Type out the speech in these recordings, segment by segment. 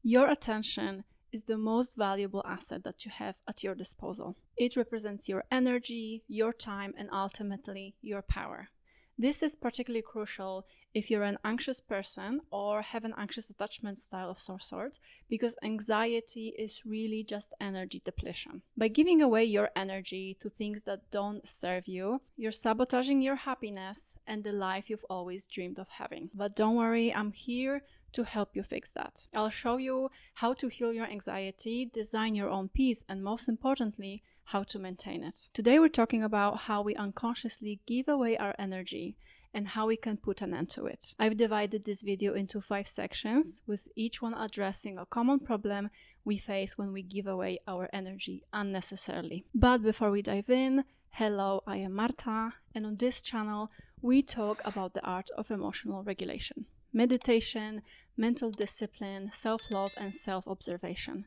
Your attention is the most valuable asset that you have at your disposal. It represents your energy, your time, and ultimately your power. This is particularly crucial if you're an anxious person or have an anxious attachment style of some sort, because anxiety is really just energy depletion. By giving away your energy to things that don't serve you, you're sabotaging your happiness and the life you've always dreamed of having. But don't worry, I'm here to help you fix that. I'll show you how to heal your anxiety, design your own peace, and most importantly, how to maintain it. Today we're talking about how we unconsciously give away our energy and how we can put an end to it. I've divided this video into 5 sections, with each one addressing a common problem we face when we give away our energy unnecessarily. But before we dive in, hello, I am Marta, and on this channel we talk about the art of emotional regulation, meditation, mental discipline, self-love, and self-observation.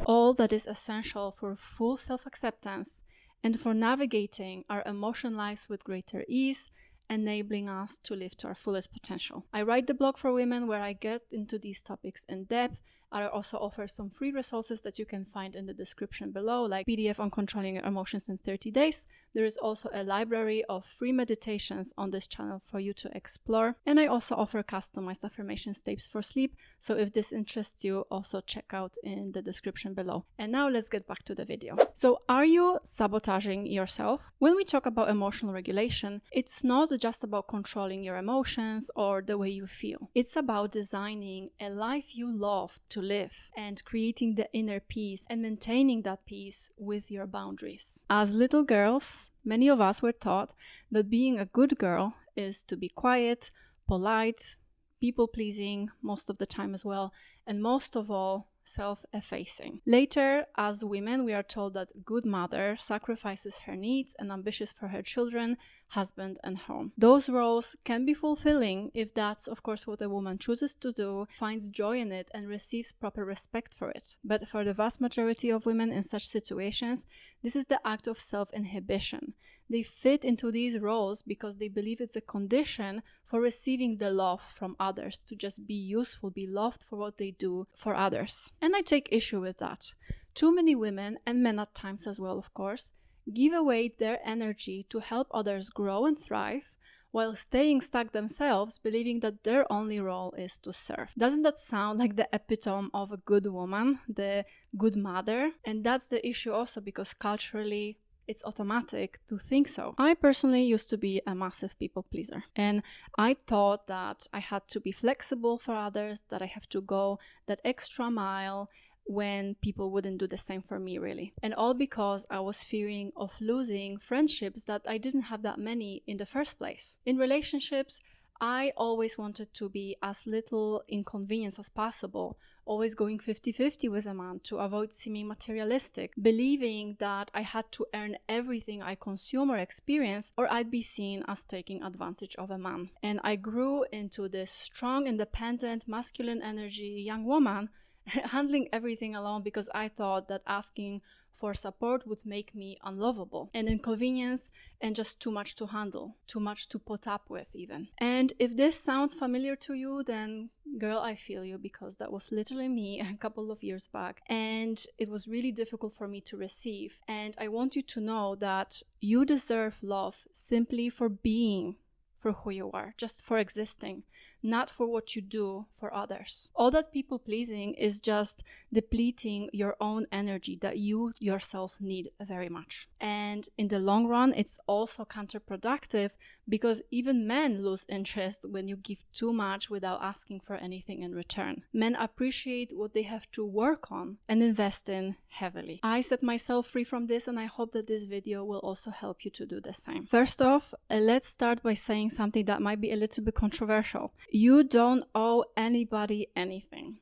All that is essential for full self-acceptance and for navigating our emotion lives with greater ease, enabling us to live to our fullest potential. I write the blog for women where I get into these topics in depth. I also offer some free resources that you can find in the description below, like PDF on controlling your emotions in 30 days. There is also a library of free meditations on this channel for you to explore. And I also offer customized affirmation tapes for sleep. So if this interests you, also check out in the description below. And now let's get back to the video. So are you sabotaging yourself? When we talk about emotional regulation, it's not just about controlling your emotions or the way you feel. It's about designing a life you love to live and creating the inner peace and maintaining that peace with your boundaries. As little girls, many of us were taught that being a good girl is to be quiet, polite, people-pleasing most of the time as well, and most of all, self-effacing. Later, as women, we are told that good mother sacrifices her needs and ambitious for her children, husband, and home. Those roles can be fulfilling if that's, of course, what a woman chooses to do, finds joy in it, and receives proper respect for it. But for the vast majority of women in such situations, this is the act of self-inhibition. They fit into these roles because they believe it's a condition for receiving the love from others, to just be useful, be loved for what they do for others. And I take issue with that. Too many women, and men at times as well, of course, give away their energy to help others grow and thrive, while staying stuck themselves, believing that their only role is to serve. Doesn't that sound like the epitome of a good woman, the good mother? And that's the issue also, because culturally, it's automatic to think so. I personally used to be a massive people pleaser, and I thought that I had to be flexible for others, that I have to go that extra mile when people wouldn't do the same for me, really. And all because I was fearing of losing friendships that I didn't have that many in the first place. In relationships, I always wanted to be as little inconvenience as possible, always going 50-50 with a man to avoid seeming materialistic, believing that I had to earn everything I consume or experience, or I'd be seen as taking advantage of a man. And I grew into this strong, independent, masculine energy young woman, handling everything alone, because I thought that asking for support would make me unlovable, an inconvenience, and just too much to handle, too much to put up with even. And if this sounds familiar to you, then girl, I feel you, because that was literally me a couple of years back, and it was really difficult for me to receive. And I want you to know that you deserve love simply for being, for who you are, just for existing, not for what you do for others. All that people pleasing is just depleting your own energy that you yourself need very much. And in the long run, it's also counterproductive, because even men lose interest when you give too much without asking for anything in return. Men appreciate what they have to work on and invest in heavily. I set myself free from this, and I hope that this video will also help you to do the same. First off, let's start by saying something that might be a little bit controversial. You don't owe anybody anything.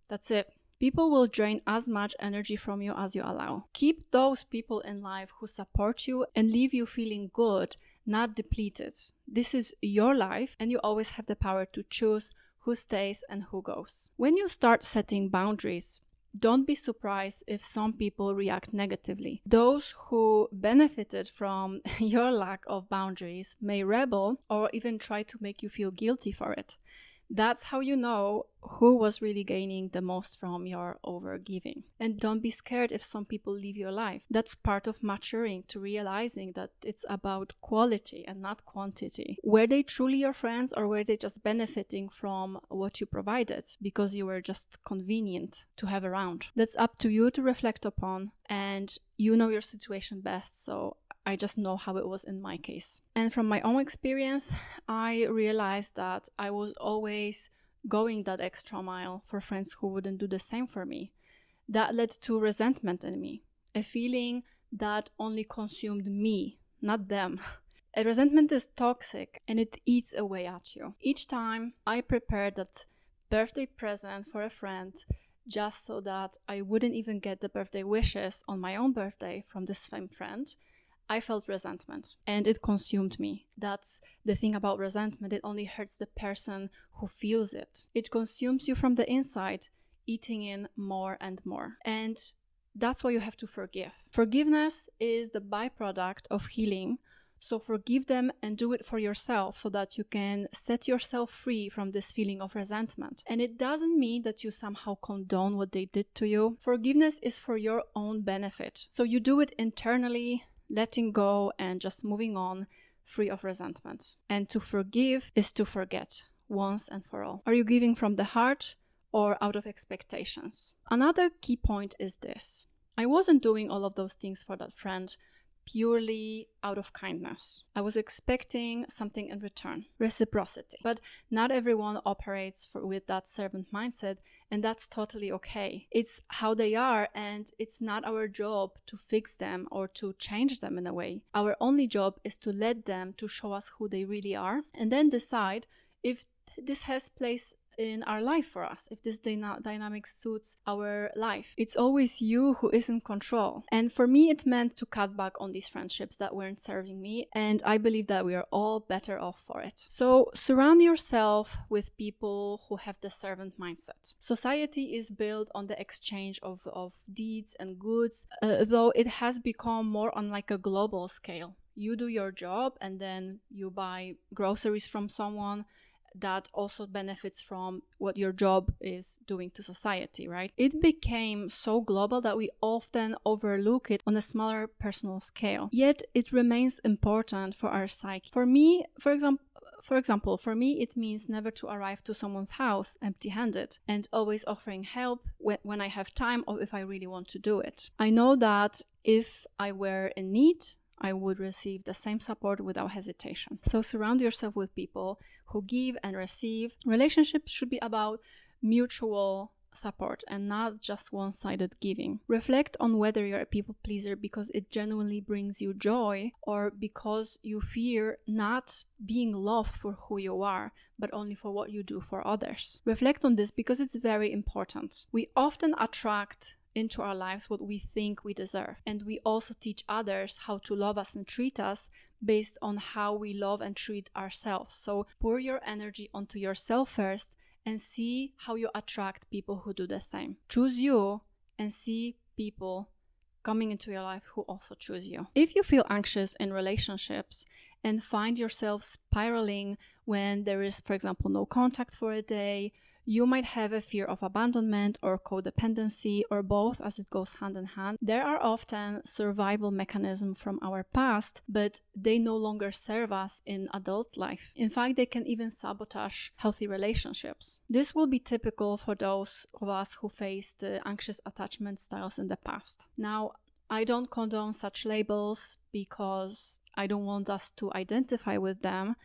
That's it. People will drain as much energy from you as you allow. Keep those people in life who support you and leave you feeling good, not depleted. This is your life, and you always have the power to choose who stays and who goes. When you start setting boundaries, don't be surprised if some people react negatively. Those who benefited from your lack of boundaries may rebel or even try to make you feel guilty for it. That's how you know who was really gaining the most from your overgiving. And don't be scared if some people leave your life. That's part of maturing, to realizing that it's about quality and not quantity. Were they truly your friends, or were they just benefiting from what you provided because you were just convenient to have around? That's up to you to reflect upon, and you know your situation best, so I just know how it was in my case. And from my own experience, I realized that I was always going that extra mile for friends who wouldn't do the same for me. That led to resentment in me, a feeling that only consumed me, not them. A resentment is toxic and it eats away at you. Each time I prepared that birthday present for a friend just so that I wouldn't even get the birthday wishes on my own birthday from this same friend, I felt resentment and it consumed me. That's the thing about resentment. It only hurts the person who feels it. It consumes you from the inside, eating in more and more. And that's why you have to forgive. Forgiveness is the byproduct of healing. So forgive them and do it for yourself so that you can set yourself free from this feeling of resentment. And it doesn't mean that you somehow condone what they did to you. Forgiveness is for your own benefit. So you do it internally, letting go and just moving on, free of resentment. And to forgive is to forget once and for all. Are you giving from the heart or out of expectations? Another key point is this. I wasn't doing all of those things for that friend purely out of kindness. I was expecting something in return, reciprocity. But not everyone operates with that servant mindset, and that's totally okay. It's how they are, and it's not our job to fix them or to change them in a way. Our only job is to let them to show us who they really are, and then decide if this has place in our life for us, if this dynamic suits our life. It's always you who is in control. And for me, it meant to cut back on these friendships that weren't serving me, and I believe that we are all better off for it. So surround yourself with people who have the servant mindset. Society is built on the exchange of deeds and goods, though it has become more on like a global scale. You do your job and then you buy groceries from someone that also benefits from what your job is doing to society, right? It became so global that we often overlook it on a smaller personal scale. Yet it remains important for our psyche. For me, for example, for me, it means never to arrive to someone's house empty-handed and always offering help when I have time or if I really want to do it. I know that if I were in need, I would receive the same support without hesitation. So surround yourself with people who give and receive. Relationships should be about mutual support and not just one-sided giving. Reflect on whether you're a people pleaser because it genuinely brings you joy or because you fear not being loved for who you are, but only for what you do for others. Reflect on this because it's very important. We often attract into our lives what we think we deserve, and we also teach others how to love us and treat us based on how we love and treat ourselves. So pour your energy onto yourself first and see how you attract people who do the same. Choose you and see people coming into your life who also choose you. If you feel anxious in relationships and find yourself spiraling when there is, for example, no contact for a day, you might have a fear of abandonment or codependency or both, as it goes hand in hand. There are often survival mechanisms from our past, but they no longer serve us in adult life. In fact, they can even sabotage healthy relationships. This will be typical for those of us who faced anxious attachment styles in the past. Now, I don't condone such labels because I don't want us to identify with them,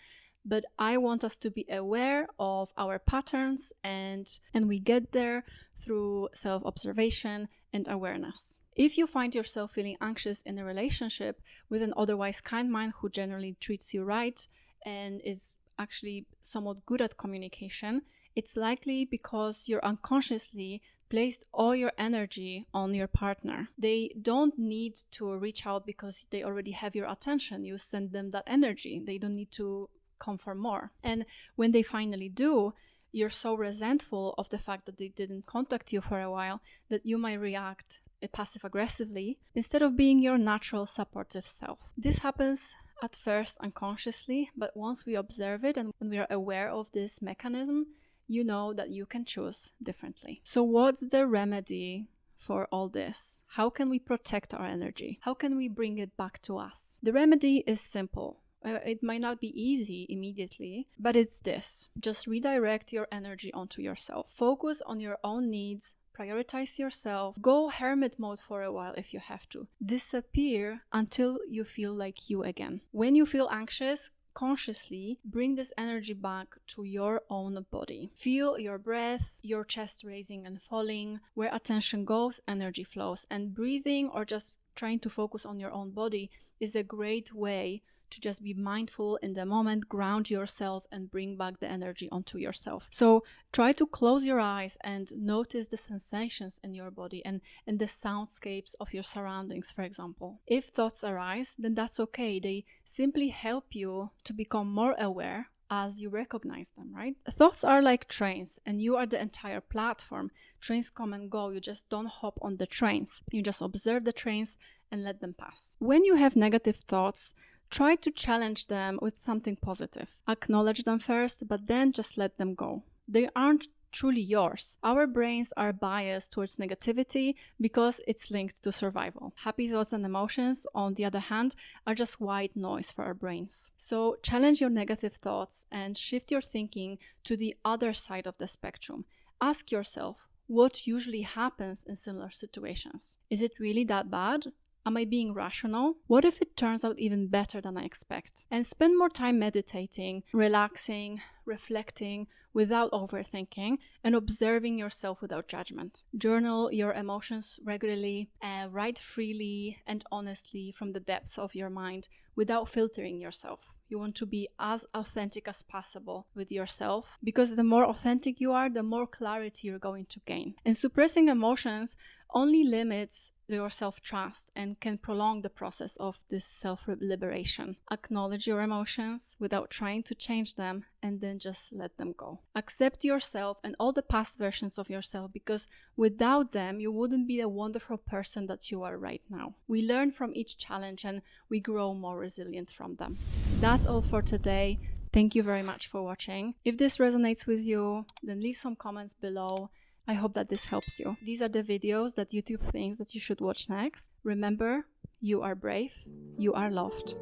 but I want us to be aware of our patterns and we get there through self-observation and awareness. If you find yourself feeling anxious in a relationship with an otherwise kind mind who generally treats you right and is actually somewhat good at communication, it's likely because you're unconsciously placed all your energy on your partner. They don't need to reach out because they already have your attention. You send them that energy. They don't need to come for more. And when they finally do, you're so resentful of the fact that they didn't contact you for a while that you might react passive aggressively instead of being your natural supportive self. This happens at first unconsciously, but once we observe it and when we are aware of this mechanism, you know that you can choose differently. So what's the remedy for all this? How can we protect our energy? How can we bring it back to us? The remedy is simple. It might not be easy immediately, but it's this. Just redirect your energy onto yourself. Focus on your own needs. Prioritize yourself. Go hermit mode for a while if you have to. Disappear until you feel like you again. When you feel anxious, consciously bring this energy back to your own body. Feel your breath, your chest raising and falling. Where attention goes, energy flows. And breathing or just trying to focus on your own body is a great way to just be mindful in the moment, ground yourself, and bring back the energy onto yourself. So try to close your eyes and notice the sensations in your body and the soundscapes of your surroundings, for example. If thoughts arise, then that's okay. They simply help you to become more aware as you recognize them, right? Thoughts are like trains, and you are the entire platform. Trains come and go. You just don't hop on the trains. You just observe the trains and let them pass. When you have negative thoughts, try to challenge them with something positive. Acknowledge them first, but then just let them go. They aren't truly yours. Our brains are biased towards negativity because it's linked to survival. Happy thoughts and emotions, on the other hand, are just white noise for our brains. So challenge your negative thoughts and shift your thinking to the other side of the spectrum. Ask yourself, what usually happens in similar situations? Is it really that bad? Am I being rational? What if it turns out even better than I expect? And spend more time meditating, relaxing, reflecting without overthinking, and observing yourself without judgment. Journal your emotions regularly, write freely and honestly from the depths of your mind without filtering yourself. You want to be as authentic as possible with yourself, because the more authentic you are, the more clarity you're going to gain. And suppressing emotions only limits your self-trust and can prolong the process of this self-liberation. Acknowledge your emotions without trying to change them, and then just let them go. Accept yourself and all the past versions of yourself, because without them, you wouldn't be the wonderful person that you are right now. We learn from each challenge and we grow more resilient from them. That's all for today. Thank you very much for watching. If this resonates with you, then leave some comments below. I hope that this helps you. These are the videos that YouTube thinks that you should watch next. Remember, you are brave, you are loved.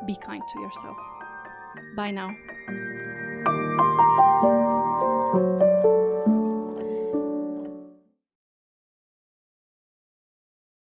Be kind to yourself. Bye now.